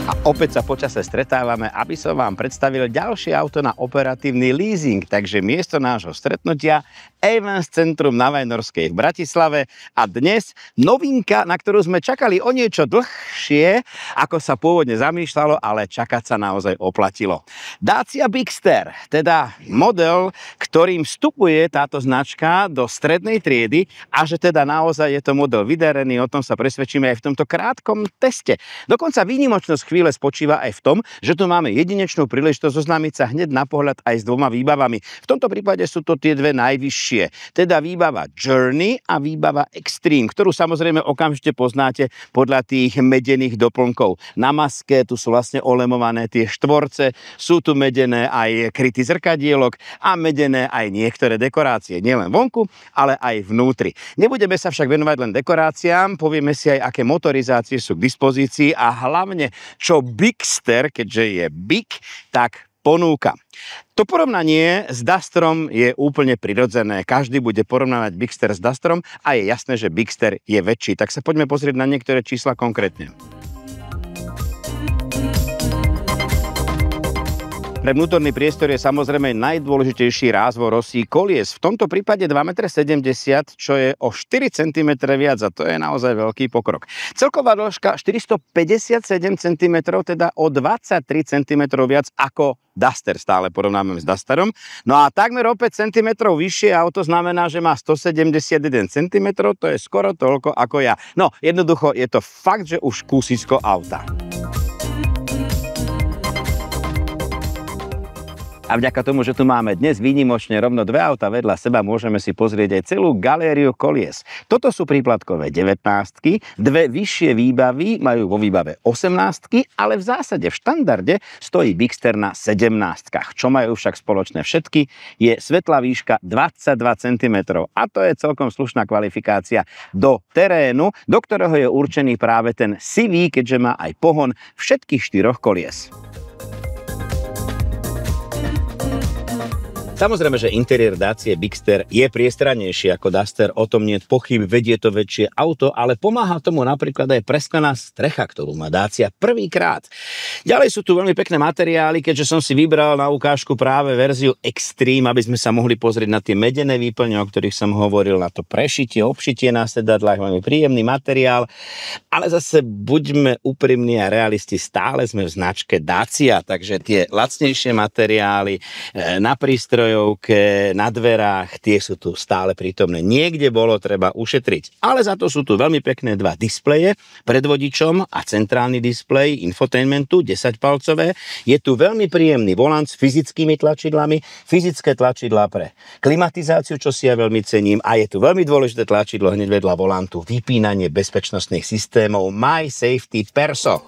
A opäť sa počase stretávame, aby som vám predstavil ďalšie auto na operatívny leasing. Takže miesto nášho stretnutia Avance Centrum na Vajnorskej v Bratislave. A dnes novinka, na ktorú sme čakali o niečo dlhšie, ako sa pôvodne zamýšľalo, ale čakať sa naozaj oplatilo. Dacia Bigster, teda model, ktorým vstupuje táto značka do strednej triedy a že teda naozaj je to model vydarený, o tom sa presvedčíme aj v tomto krátkom teste. Dokonca výnimočnosť chvíle spočíva aj v tom, že tu máme jedinečnú príležitosť zoznámiť sa hneď na pohľad aj s dvoma výbavami. V tomto prípade sú to tie dve najvyššie, teda výbava Journey a výbava Extreme, ktorú samozrejme okamžite poznáte podľa tých medených doplnkov. Na maske tu sú vlastne olemované tie štvorce, sú tu medené aj kryty zrkadielok a medené aj niektoré dekorácie, nielen vonku, ale aj vnútri. Nebudeme sa však venovať len dekoráciám, povieme si aj, aké motorizácie sú k dispozícii a hlavne, čo Bigster, keďže je big, tak ponúka. To porovnanie s Dustrom je úplne prirodzené. Každý bude porovnávať Bigster s Dustrom a je jasné, že Bigster je väčší. Tak sa poďme pozrieť na niektoré čísla konkrétne. Pre vnútorný priestor je samozrejme najdôležitejší rázvor osí kolies. V tomto prípade 2,70 m, čo je o 4 cm viac a to je naozaj veľký pokrok. Celková dĺžka 457 cm, teda o 23 cm viac ako Duster, stále porovnáme s Dusterom. No a takmer o 5 cm vyššie auto znamená, že má 171 cm, to je skoro toľko ako ja. No, jednoducho je to fakt, že už kúsisko auta. A vďaka tomu, že tu máme dnes výnimočne rovno dve auta vedľa seba, môžeme si pozrieť aj celú galériu kolies. Toto sú príplatkové 19-ky, dve vyššie výbavy majú vo výbave 18-ky, ale v zásade v štandarde stojí Bigster na 17-kách. Čo majú však spoločné všetky, je svetlá výška 22 cm. A to je celkom slušná kvalifikácia do terénu, do ktorého je určený práve ten sivý, keďže má aj pohon všetkých štyroch kolies. Samozrejme, že interiér Dacie Bigster je priestranejší ako Duster, o tom nie je pochyb, vedie to väčšie auto, ale pomáha tomu napríklad aj presklená strecha, ktorú má Dacia prvýkrát. Ďalej sú tu veľmi pekné materiály, keďže som si vybral na ukážku práve verziu Extreme, aby sme sa mohli pozrieť na tie medené výplne, o ktorých som hovoril, na to prešitie, obšitie na sedadlách, veľmi príjemný materiál, ale zase buďme úprimní a realisti, stále sme v značke Dacia, takže tie lacnejšie materiály na prístroj na dverách, tie sú tu stále prítomné. Niekde bolo treba ušetriť. Ale za to sú tu veľmi pekné dva displeje pred vodičom a centrálny displej infotainmentu 10-palcové. Je tu veľmi príjemný volant s fyzickými tlačidlami, fyzické tlačidlá pre klimatizáciu, čo si ja veľmi cením, a je tu veľmi dôležité tlačidlo hneď vedľa volantu, vypínanie bezpečnostných systémov My Safety Perso.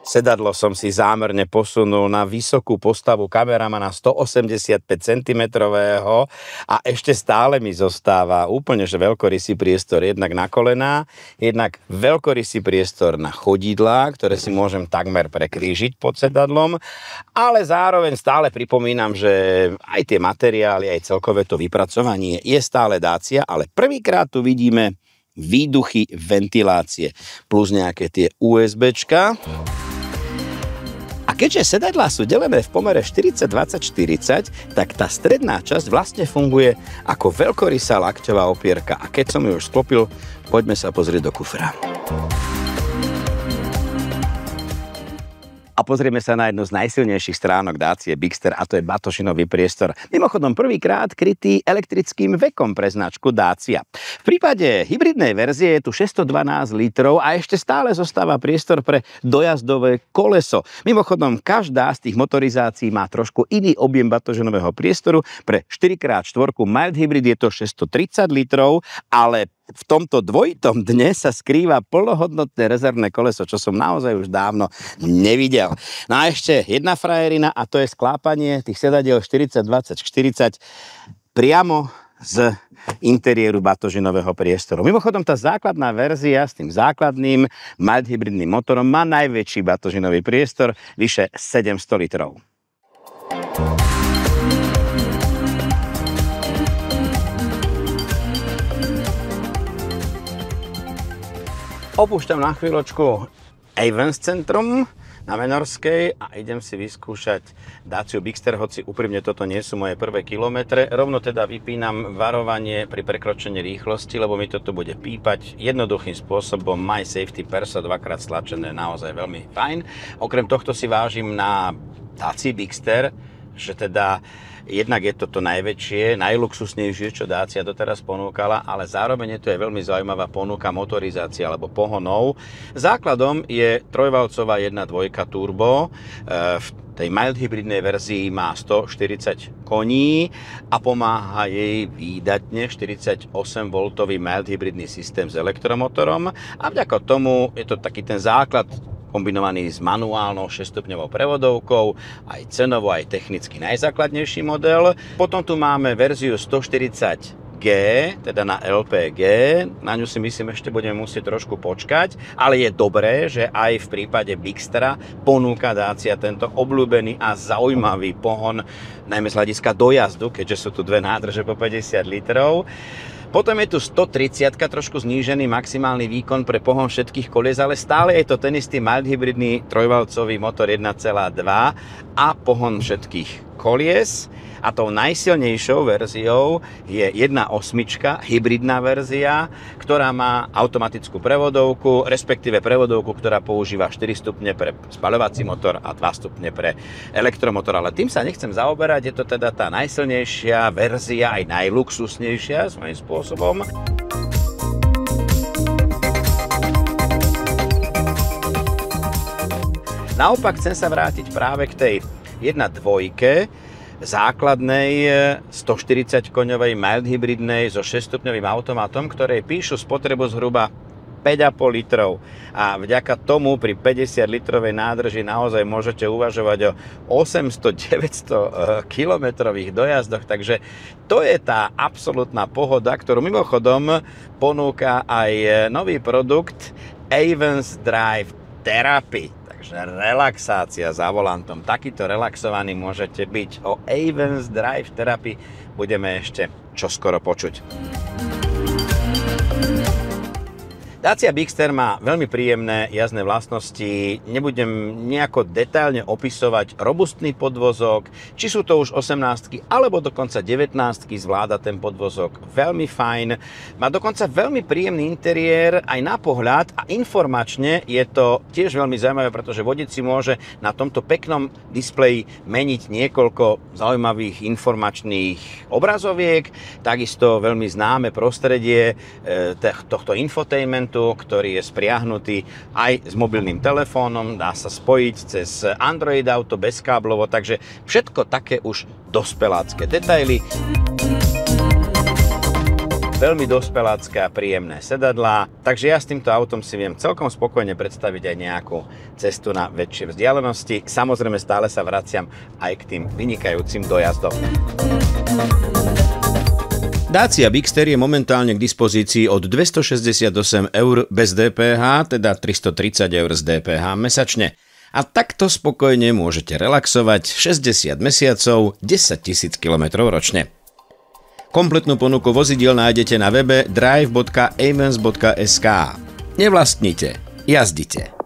Sedadlo som si zámerne posunul na vysokú postavu kameramana 185 cm a ešte stále mi zostáva úplne že veľkorysý priestor jednak na kolená, jednak veľkorysý priestor na chodidlá, ktoré si môžem takmer prekrížiť pod sedadlom, ale zároveň stále pripomínam, že aj tie materiály, aj celkové to vypracovanie je stále Dacia, ale prvýkrát tu vidíme výduchy ventilácie plus nejaké tie USBčka. A keďže sedadlá sú delené v pomere 40-20-40, tak tá stredná časť vlastne funguje ako veľkorysá lakťová opierka. A keď som ju už sklopil, poďme sa pozrieť do kufra. A pozrieme sa na jednu z najsilnejších stránok Dacie Bigster, a to je batožinový priestor. Mimochodom prvýkrát krytý elektrickým vekom pre značku Dacia. V prípade hybridnej verzie je tu 612 litrov a ešte stále zostáva priestor pre dojazdové koleso. Mimochodom, každá z tých motorizácií má trošku iný objem batožinového priestoru. Pre 4x4 mild hybrid je to 630 litrov, ale v tomto dvojitom dne sa skrýva plnohodnotné rezervné koleso, čo som naozaj už dávno nevidel. No a ešte jedna frajerina, a to je sklápanie tých sedadiel 40-20-40 priamo z interiéru batožinového priestoru. Mimochodom, tá základná verzia s tým základným mild hybridným motorom má najväčší batožinový priestor, vyše 700 litrov. Opúšťam na chvíľočku Avance Centrum na Venorskej a idem si vyskúšať Dacia Bigster, hoci úprimne toto nie sú moje prvé kilometre. Rovno teda vypínam varovanie pri prekročení rýchlosti, lebo mi toto bude pípať jednoduchým spôsobom. My Safety Perso dvakrát stlačené, naozaj veľmi fajn. Okrem tohto si vážim na Dacia Bigster, že teda jednak je toto najväčšie, najluxusnejšie, čo Dacia doteraz ponúkala, ale zároveň je to aj veľmi zaujímavá ponuka motorizácie alebo pohonov. Základom je trojvalcová 1.2 turbo, v tej mild hybridnej verzii má 140 koní a pomáha jej výdatne 48V mild hybridný systém s elektromotorom a vďaka tomu je to taký ten základ kombinovaný s manuálnou 6-stupňovou prevodovkou, aj cenovo, aj technicky najzákladnejší model. Potom tu máme verziu 140G, teda na LPG, na ňu si myslím ešte budeme musieť trošku počkať, ale je dobré, že aj v prípade Bigstera ponúka Dacia tento obľúbený a zaujímavý pohon, najmä z hľadiska dojazdu, keďže sú tu dve nádrže po 50 litrov. Potom je tu 130, trošku znížený maximálny výkon pre pohon všetkých kolies, ale stále je to ten istý mild hybridný trojvalcový motor 1.2 a pohon všetkých kolies. A tou najsilnejšou verziou je 1.8 hybridná verzia, ktorá má automatickú prevodovku, respektíve prevodovku, ktorá používa 4 stupne pre spaľovací motor a 2 stupne pre elektromotor. Ale tým sa nechcem zaoberať, je to teda tá najsilnejšia verzia, aj najluxusnejšia svojím spôsobom. Naopak chcem sa vrátiť práve k tej 1.2 základnej 140 koňovej mild hybridnej so 6-stupňovým automatom, ktorej píšu spotrebu zhruba 5,5 litrov. A vďaka tomu pri 50 litrovej nádrži naozaj môžete uvažovať o 800-900 kilometrových dojazdoch. Takže to je tá absolútna pohoda, ktorú mimochodom ponúka aj nový produkt Avance Drive Therapy. Relaxácia za volantom. Takýto relaxovaný môžete byť. O Avance Drive Therapy budeme ešte čoskoro počuť. Dacia Bigster má veľmi príjemné jazdné vlastnosti. Nebudem nejako detailne opisovať robustný podvozok, či sú to už 18 alebo dokonca 19 zvláda ten podvozok veľmi fajn. Má dokonca veľmi príjemný interiér aj na pohľad a informačne je to tiež veľmi zaujímavé, pretože vodič si môže na tomto peknom displeji meniť niekoľko zaujímavých informačných obrazoviek. Takisto veľmi známe prostredie tohto infotainmentu, ktorý je spriahnutý aj s mobilným telefónom, dá sa spojiť cez Android Auto bezkáblovo, takže všetko také už dospelácké detaily. Veľmi dospelácké a príjemné sedadlá, takže ja s týmto autom si viem celkom spokojne predstaviť aj nejakú cestu na väčšie vzdialenosti. Samozrejme stále sa vraciam aj k tým vynikajúcim dojazdom. Dacia Bigster je momentálne k dispozícii od 268 € bez DPH, teda 330 € z DPH mesačne. A takto spokojne môžete relaxovať 60 mesiacov, 10 000 km ročne. Kompletnú ponuku vozidiel nájdete na webe drive.avance.sk. Nevlastnite, jazdite.